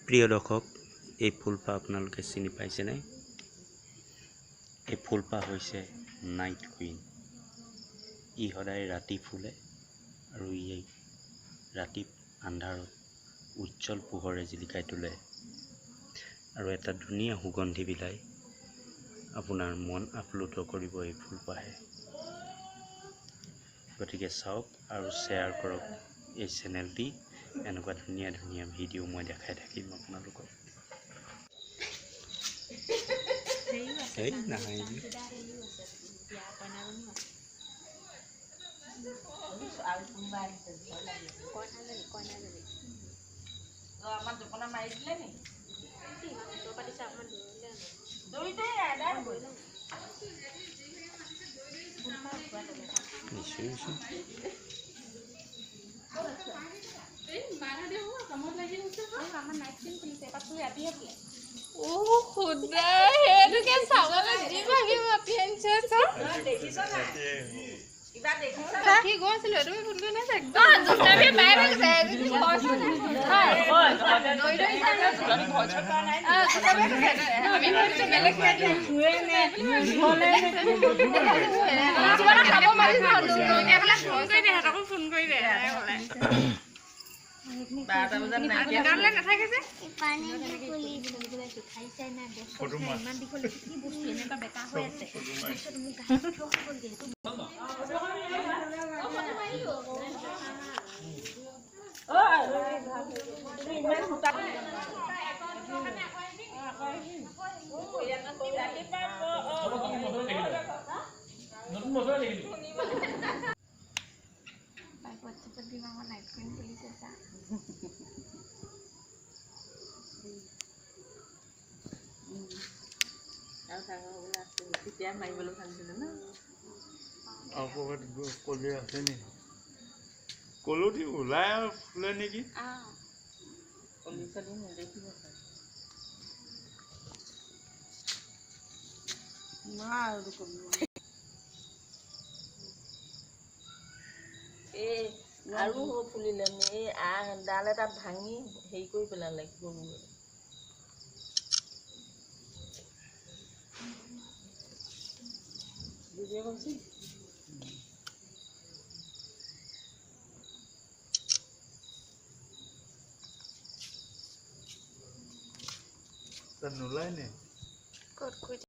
প্ৰিয় দৰ্শক, এই ফুলপাহ আপোনালোকে চিনি পাইছেনে? এই ফুলপাহ হৈছে নাইট কুইন। ই সদায় ৰাতি ফুলে আৰু ই ৰাতি আন্ধাৰত উজ্জ্বল পোহৰে জিলিকাই তোলে আৰু এটা ধুনীয়া সুগন্ধি বিলাই আপোনাৰ মন আপ্লুত কৰিব এই ফুলপাহে। গতিকে চাওক আৰু শ্বেয়াৰ কৰক এই চেনেলটি। এনেকুৱা ধুনীয়া ধুনীয়া ভিডিঅ' মই দেখাই থাকিম আপোনালোকক। এই নাহাই আমাৰ দোকানে মাৰি দিলে নি Nightquin খুলিছে চা আৰু ডাঙৰ ওলা আছে তেতিয়া মাৰিবলৈ ভালছিল না আকৌ কলি আছে নি কলটি ওলাই আৰু ফুলে নেকি কলি চলি নেদেখিব মা আৰু কলি এই আৰু ফুলিলে এই ডাল এটা ভাঙি হেৰি কৰি পেলালে গৰু বুজিয়ে কৈছি নোলাই নে ক'ত